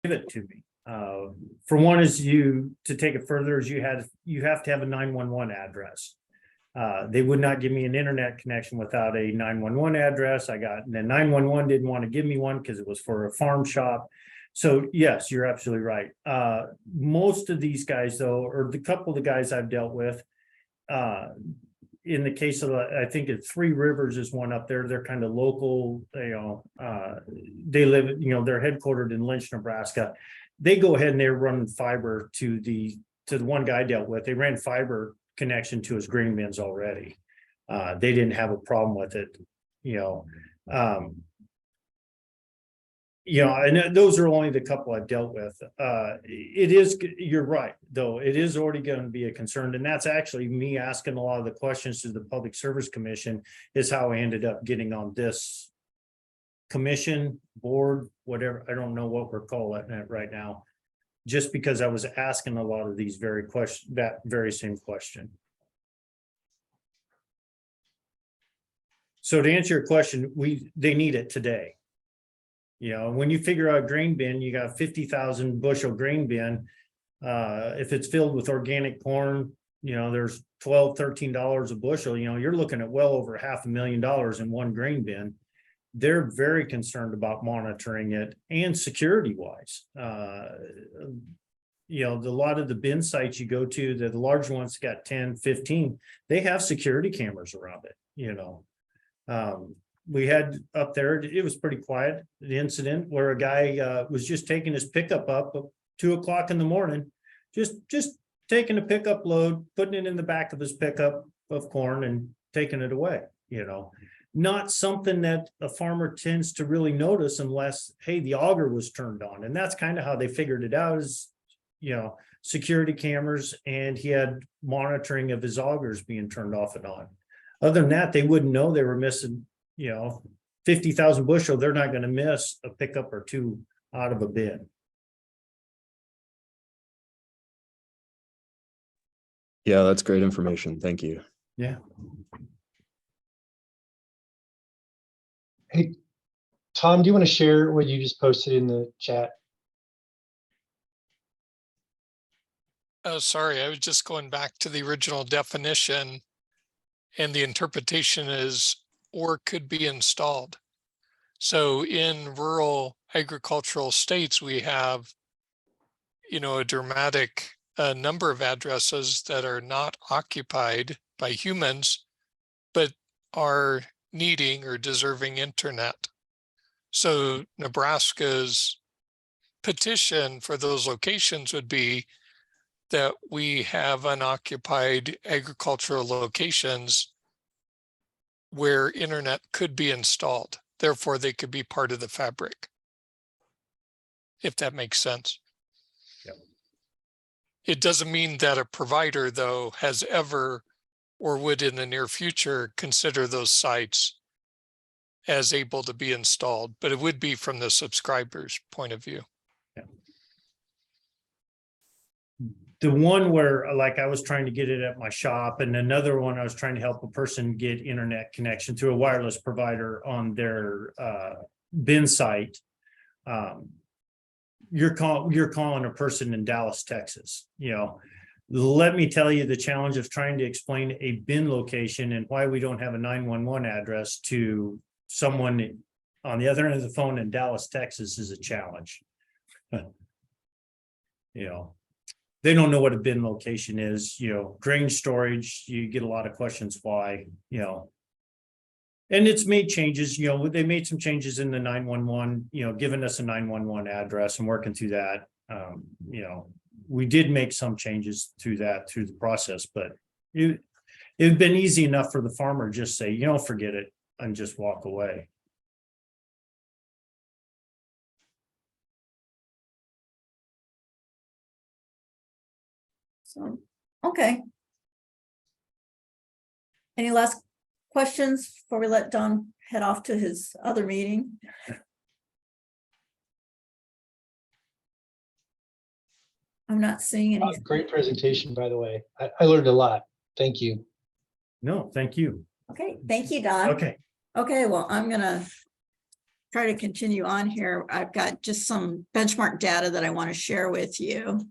give it to me. For one, is you to take it further, is you have to have a 911 address. They would not give me an internet connection without a 911 address. And then 911 didn't want to give me one because it was for a farm shop. So yes, you're absolutely right. Most of these guys, though, or the couple of the guys I've dealt with, in the case of, I think it's Three Rivers is one up there. They're kind of local, they live, they're headquartered in Lynch, Nebraska. They go ahead and they're running fiber to the one guy I dealt with. They ran fiber connection to his grain bins already. They didn't have a problem with it, and those are only the couple I've dealt with. You're right, though, it is already going to be a concern. And that's actually me asking a lot of the questions to the Public Service Commission is how I ended up getting on this commission, board, whatever. I don't know what we're calling it right now, just because I was asking a lot of these that very same question. So to answer your question, they need it today. When you figure out grain bin, you got 50,000 bushel grain bin. If it's filled with organic corn, there's $12, $13 a bushel. You're looking at well over $500,000 in one grain bin. They're very concerned about monitoring it and security wise. A lot of the bin sites you go to, the large ones got 10, 15, they have security cameras around it. We had up there, it was pretty quiet, the incident where a guy was just taking his pickup up at 2 o'clock in the morning, just taking a pickup load, putting it in the back of his pickup of corn and taking it away. Not something that a farmer tends to really notice unless, hey, the auger was turned on. And that's kind of how they figured it out is, security cameras, and he had monitoring of his augers being turned off and on. Other than that, they wouldn't know they were missing, 50,000 bushel. They're not going to miss a pickup or two out of a bin. Yeah, that's great information. Thank you. Yeah. Hey, Tom, do you want to share what you just posted in the chat? Oh, sorry, I was just going back to the original definition, and the interpretation is or could be installed. So in rural agricultural states, we have, a dramatic number of addresses that are not occupied by humans, but are needing or deserving internet. So Nebraska's petition for those locations would be that we have unoccupied agricultural locations where internet could be installed. Therefore, they could be part of the fabric, if that makes sense. Yep. It doesn't mean that a provider, though, has ever or would in the near future consider those sites as able to be installed, but it would be from the subscriber's point of view. Yeah. The one where, like, I was trying to get it at my shop, and another one I was trying to help a person get internet connection through a wireless provider on their bin site. You're calling a person in Dallas, Texas. Let me tell you the challenge of trying to explain a bin location and why we don't have a 911 address to someone on the other end of the phone in Dallas, Texas is a challenge. They don't know what a bin location is, grain storage, you get a lot of questions why, and it's made changes, they made some changes in the 911, giving us a 911 address and working through that. We did make some changes through the process, but it'd been easy enough for the farmer just say, forget it and just walk away. So, okay. Any last questions before we let Don head off to his other meeting? I'm not seeing any. Great presentation, by the way. I learned a lot. Thank you. No, thank you. Okay, thank you, Don. Okay. Okay, well, I'm gonna try to continue on here, I've got just some benchmark data that I want to share with you.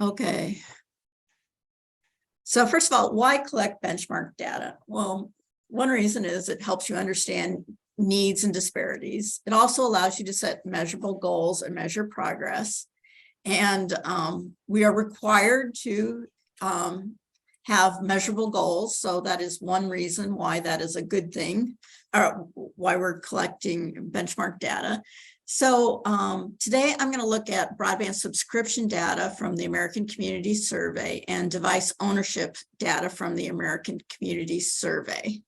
Okay. So first of all, why collect benchmark data? Well, one reason is it helps you understand needs and disparities. It also allows you to set measurable goals and measure progress. And we are required to have measurable goals. So that is one reason why that is a good thing, or why we're collecting benchmark data. So today I'm going to look at broadband subscription data from the American Community Survey and device ownership data from the American Community Survey.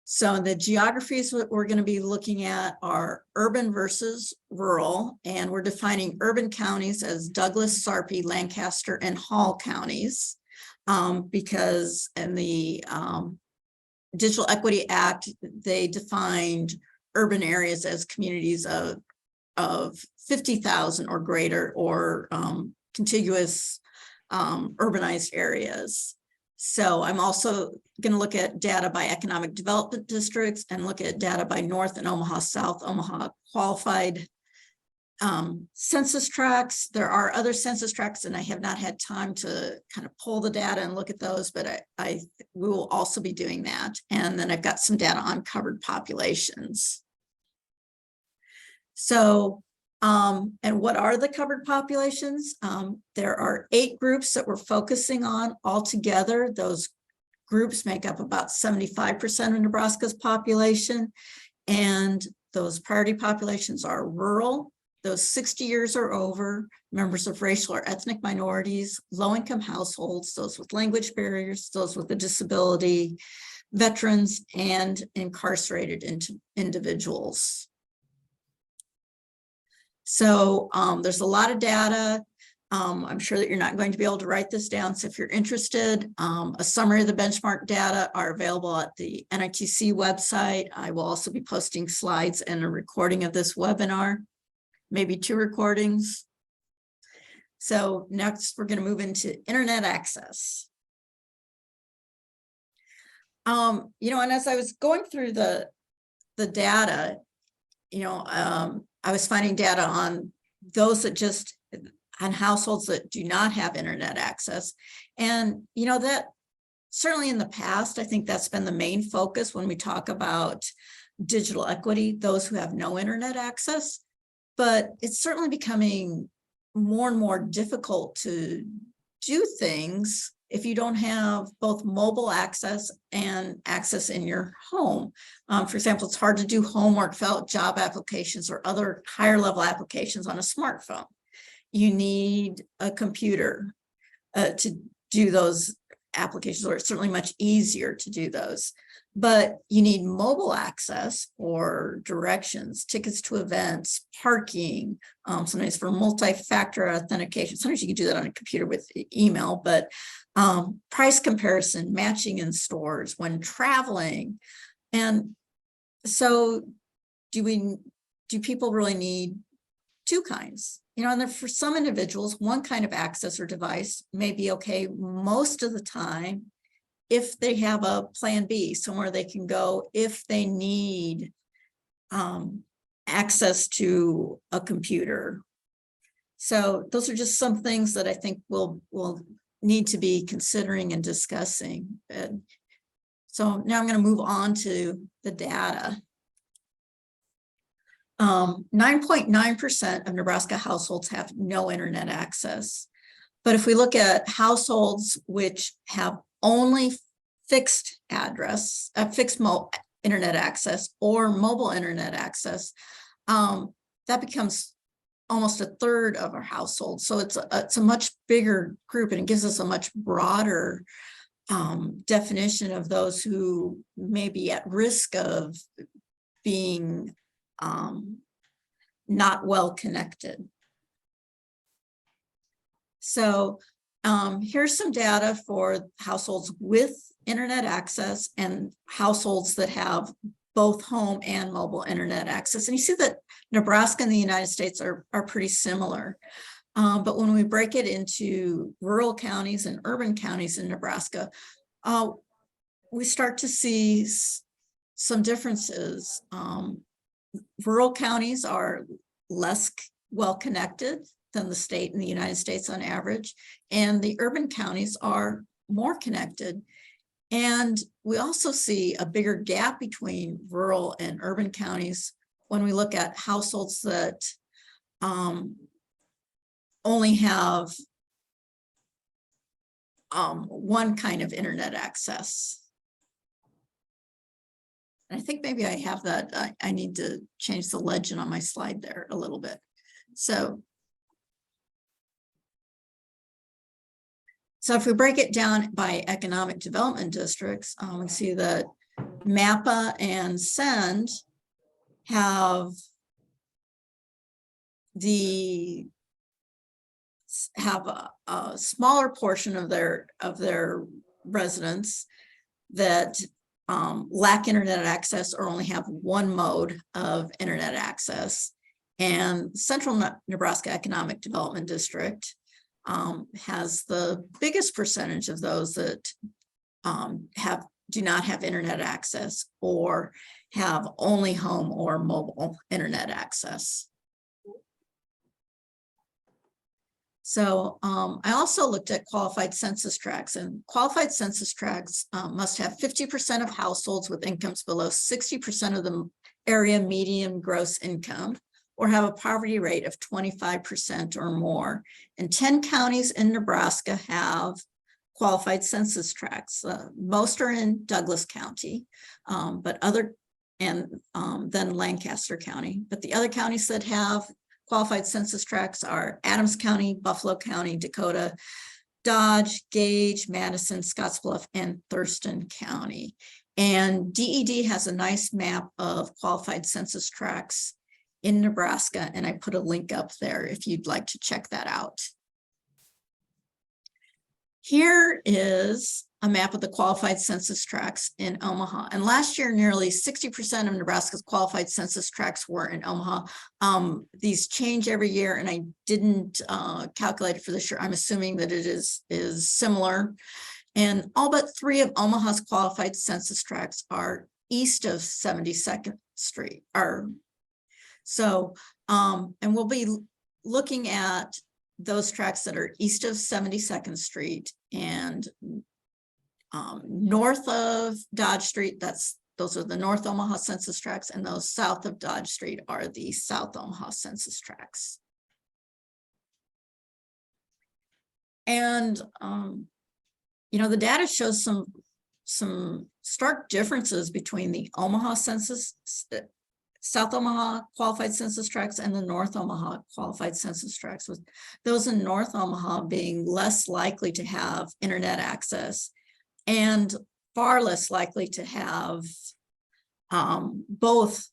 So the geographies that we're going to be looking at are urban versus rural, and we're defining urban counties as Douglas, Sarpy, Lancaster, and Hall counties, because in the Digital Equity Act, they defined urban areas as communities of 50,000 or greater, or contiguous urbanized areas. So I'm also going to look at data by economic development districts and look at data by North and Omaha South, Omaha qualified census tracts. There are other census tracts, and I have not had time to kind of pull the data and look at those, but we will also be doing that. And then I've got some data on covered populations. So, and what are the covered populations? There are 8 groups that we're focusing on altogether. Those groups make up about 75% of Nebraska's population. And those priority populations are rural, those 60 years or over, members of racial or ethnic minorities, low-income households, those with language barriers, those with a disability, veterans, and incarcerated individuals. So there's a lot of data. I'm sure that you're not going to be able to write this down. So if you're interested, a summary of the benchmark data are available at the NITC website. I will also be posting slides and a recording of this webinar, maybe 2 recordings. So next we're going to move into internet access. And as I was going through the data, I was finding data on those that just on households that do not have internet access. And, that certainly in the past, I think that's been the main focus when we talk about digital equity, those who have no internet access. But it's certainly becoming more and more difficult to do things if you don't have both mobile access and access in your home. For example, it's hard to do homework, fill out job applications, or other higher level applications on a smartphone. You need a computer to do those applications, or it's certainly much easier to do those. But you need mobile access for directions, tickets to events, parking, sometimes for multi-factor authentication. Sometimes you can do that on a computer with email, but price comparison, matching in stores, when traveling. And so do people really need 2 kinds? And for some individuals, one kind of access or device may be okay most of the time if they have a plan B, somewhere they can go if they need access to a computer. So those are just some things that I think we'll need to be considering and discussing. So now I'm going to move on to the data. 9.9% of Nebraska households have no internet access. But if we look at households which have only fixed address, fixed internet access or mobile internet access, that becomes almost a third of our households. So it's a much bigger group, and it gives us a much broader definition of those who may be at risk of being not well connected. So here's some data for households with internet access and households that have both home and mobile internet access. And you see that Nebraska and the United States are pretty similar. But when we break it into rural counties and urban counties in Nebraska, we start to see some differences. Rural counties are less well connected than the state and the United States on average, and the urban counties are more connected. And we also see a bigger gap between rural and urban counties when we look at households that only have one kind of internet access. And I think maybe I have that. I need to change the legend on my slide there a little bit. So if we break it down by economic development districts, we see that MAPA and SEND have a smaller portion of their residents that lack internet access or only have one mode of internet access. And Central Nebraska Economic Development District has the biggest percentage of those that do not have internet access or have only home or mobile internet access. So I also looked at qualified census tracts, and qualified census tracts must have 50% of households with incomes below 60% of the area median gross income, or have a poverty rate of 25% or more. And 10 counties in Nebraska have qualified census tracts. Most are in Douglas County, then Lancaster County. But the other counties that have qualified census tracts are Adams County, Buffalo County, Dakota, Dodge, Gage, Madison, Scottsbluff, and Thurston County. And DED has a nice map of qualified census tracts in Nebraska, and I put a link up there if you'd like to check that out. Here is a map of the qualified census tracts in Omaha. And last year, nearly 60% of Nebraska's qualified census tracts were in Omaha. These change every year, and I didn't calculate it for this year. I'm assuming that it is similar. And all but 3 of Omaha's qualified census tracts are east of 72nd Street. So, and we'll be looking at those tracts that are east of 72nd Street and north of Dodge Street. Those are the North Omaha census tracts, and those south of Dodge Street are the South Omaha census tracts. And the data shows some stark differences between the Omaha census, South Omaha qualified census tracts, and the North Omaha qualified census tracts, with those in North Omaha being less likely to have internet access and far less likely to have both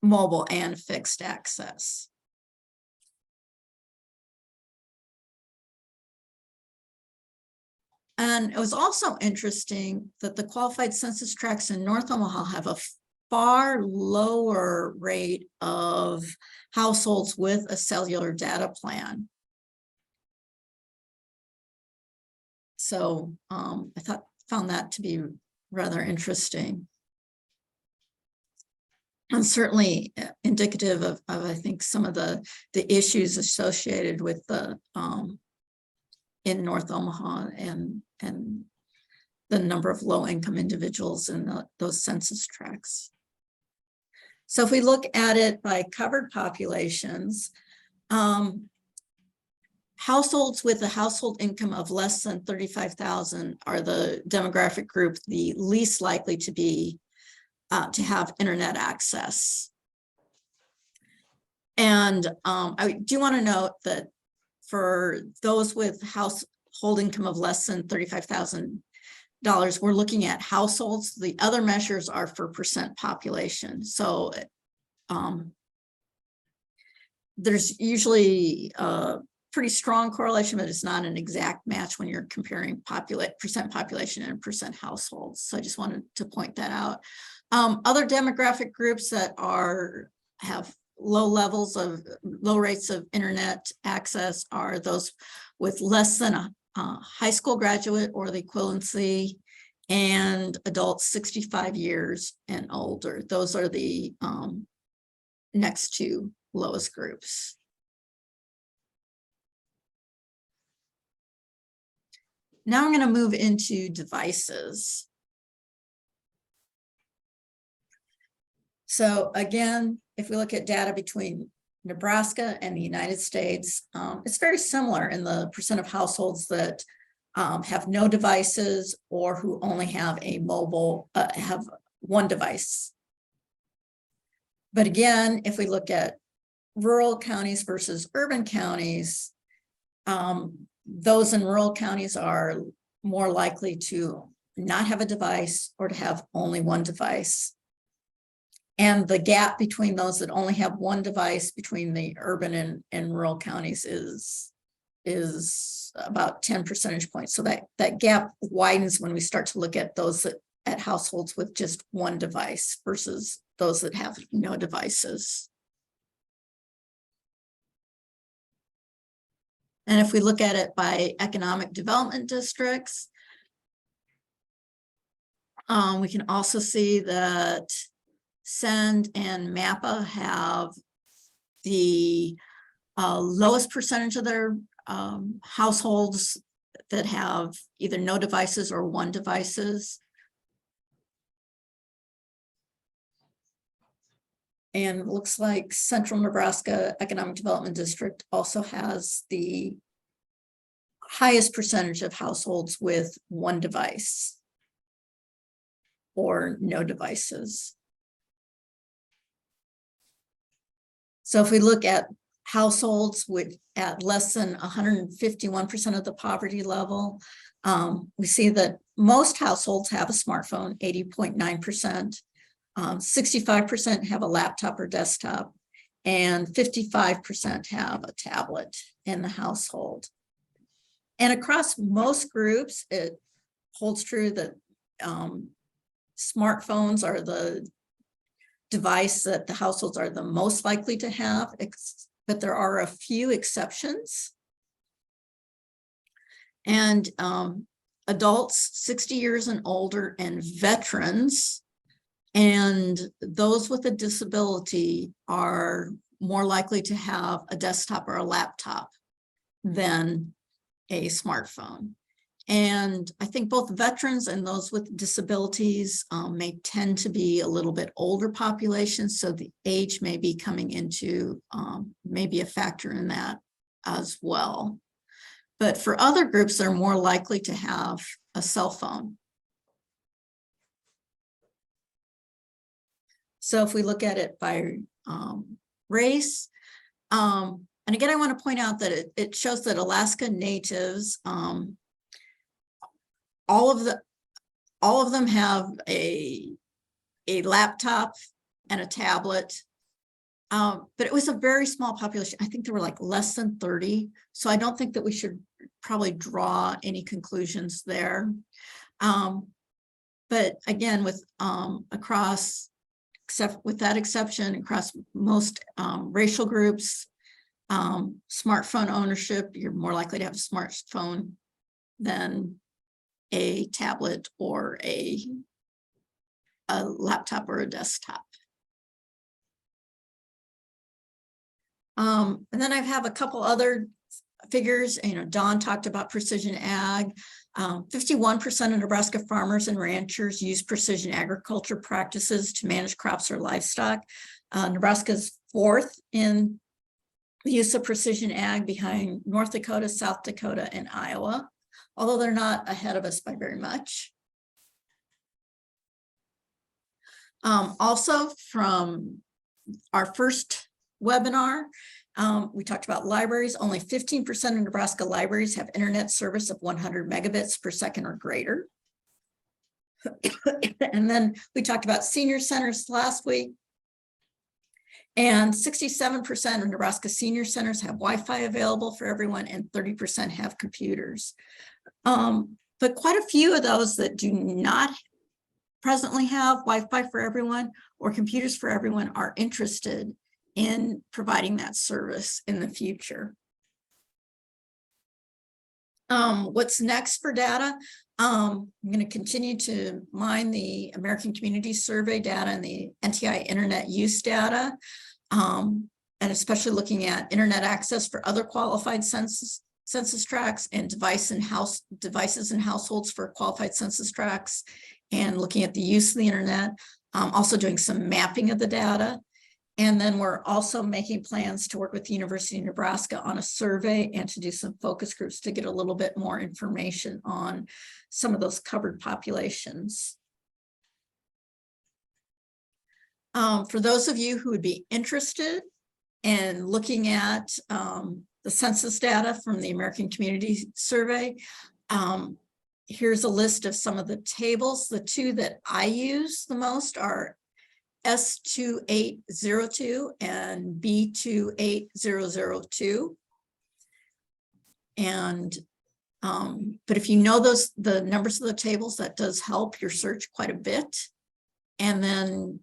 mobile and fixed access. And it was also interesting that the qualified census tracts in North Omaha have a far lower rate of households with a cellular data plan. So I found that to be rather interesting. And certainly indicative of I think some of the issues associated with the in North Omaha and the number of low-income individuals in those census tracts. So if we look at it by covered populations, households with a household income of less than 35,000 are the demographic group the least likely to be to have internet access. And I do want to note that for those with household income of less than $35,000, we're looking at households. The other measures are for percent population. So there's usually a pretty strong correlation, but it's not an exact match when you're comparing percent population and percent households. So I just wanted to point that out. Other demographic groups that have low rates of internet access are those with less than a high school graduate or the equivalency, and adults 65 years and older. Those are the next two lowest groups. Now I'm going to move into devices. So again, if we look at data between Nebraska and the United States, it's very similar in the percent of households that have no devices or who only have a mobile, have one device. But again, if we look at rural counties versus urban counties, those in rural counties are more likely to not have a device or to have only one device. And the gap between those that only have one device between the urban and rural counties is about 10 percentage points. So that gap widens when we start to look at those at households with just one device versus those that have no devices. And if we look at it by economic development districts, we can also see that Send and MAPA have the lowest percentage of their households that have either no devices or one devices. And it looks like Central Nebraska Economic Development District also has the highest percentage of households with one device or no devices. So if we look at households at less than 151% of the poverty level, we see that most households have a smartphone, 80.9%. 65% have a laptop or desktop, and 55% have a tablet in the household. And across most groups, it holds true that smartphones are the device that the households are the most likely to have, but there are a few exceptions. And adults 60 years and older and veterans and those with a disability are more likely to have a desktop or a laptop than a smartphone. And I think both veterans and those with disabilities may tend to be a little bit older populations, so the age may be coming into maybe a factor in that as well. But for other groups, they're more likely to have a cell phone. So if we look at it by race, and again, I want to point out that it shows that Alaska Natives, all of them have a laptop and a tablet, but it was a very small population. I think there were like less than 30. So I don't think that we should probably draw any conclusions there. But again, with except with that exception, across most racial groups, smartphone ownership, you're more likely to have a smartphone than a tablet or a laptop or a desktop. And then I have a couple other figures. Dawn talked about precision ag. 51% of Nebraska farmers and ranchers use precision agriculture practices to manage crops or livestock. Nebraska's fourth in the use of precision ag, behind North Dakota, South Dakota, and Iowa, although they're not ahead of us by very much. Also, from our first webinar. We talked about libraries. Only 15% of Nebraska libraries have internet service of 100 megabits per second or greater. And then we talked about senior centers last week. And 67% of Nebraska senior centers have Wi-Fi available for everyone, and 30% have computers. But quite a few of those that do not presently have Wi-Fi for everyone or computers for everyone are interested in providing that service in the future. What's next for data? I'm going to continue to mine the American Community Survey data and the NTI internet use data, and especially looking at internet access for other qualified census tracts and devices and households for qualified census tracts, and looking at the use of the internet. Also doing some mapping of the data. And then we're also making plans to work with the University of Nebraska on a survey and to do some focus groups to get a little bit more information on some of those covered populations. For those of you who would be interested in looking at the census data from the American Community Survey, here's a list of some of the tables. The two that I use the most are S2802 and B28002. And but if you know the numbers of the tables, that does help your search quite a bit. And then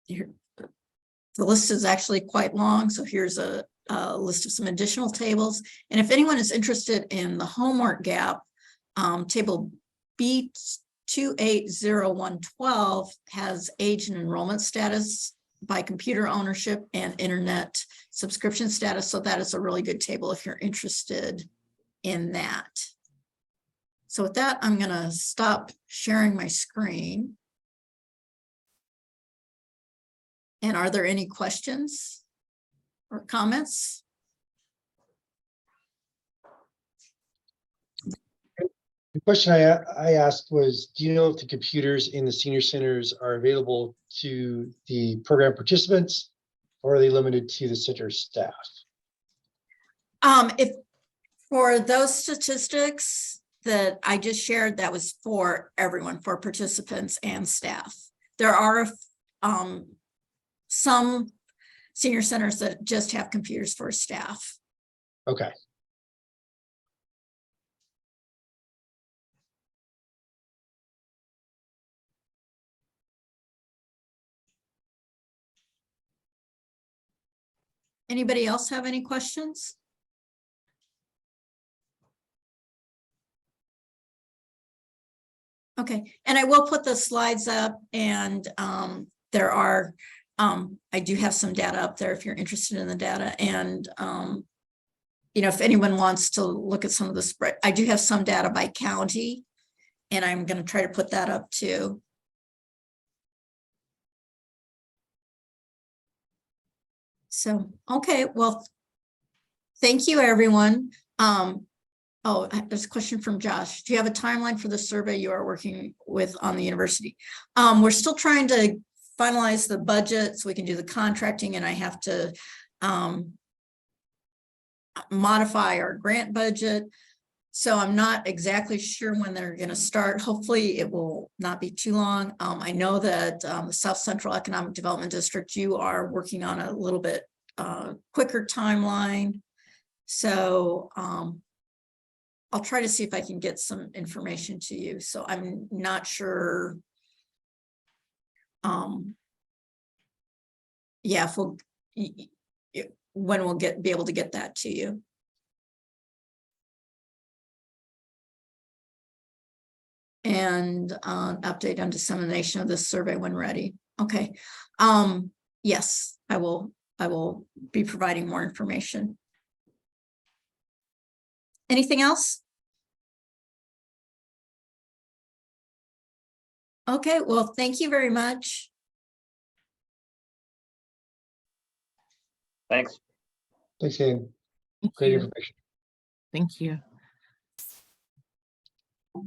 here, the list is actually quite long, so here's a list of some additional tables. And if anyone is interested in the homework gap, table B280112 has age and enrollment status by computer ownership and internet subscription status. So that is a really good table if you're interested in that. So with that, I'm going to stop sharing my screen. And are there any questions or comments? The question I asked was, do you know if the computers in the senior centers are available to the program participants, or are they limited to the center staff? If for those statistics that I just shared, that was for everyone, for participants and staff. There are some senior centers that just have computers for staff. Okay. Anybody else have any questions? Okay, and I will put the slides up, and there are, I do have some data up there if you're interested in the data. And, you know, if anyone wants to look at some of the spread, I do have some data by county, and I'm going to try to put that up too. So, okay, well, thank you, everyone. Oh, there's a question from Josh. Do you have a timeline for the survey you are working with on the university? We're still trying to finalize the budget so we can do the contracting, and I have to modify our grant budget. So I'm not exactly sure when they're going to start. Hopefully it will not be too long. I know that the South Central Economic Development District, you are working on a little bit quicker timeline. So I'll try to see if I can get some information to you. So I'm not sure. Yeah, if we'll, when we'll be able to get that to you. And update on dissemination of this survey when ready. Okay. Yes, I will be providing more information. Anything else? Okay, well, thank you very much. Thanks. Thanks, Ian. Thank Great you. information. Thank you.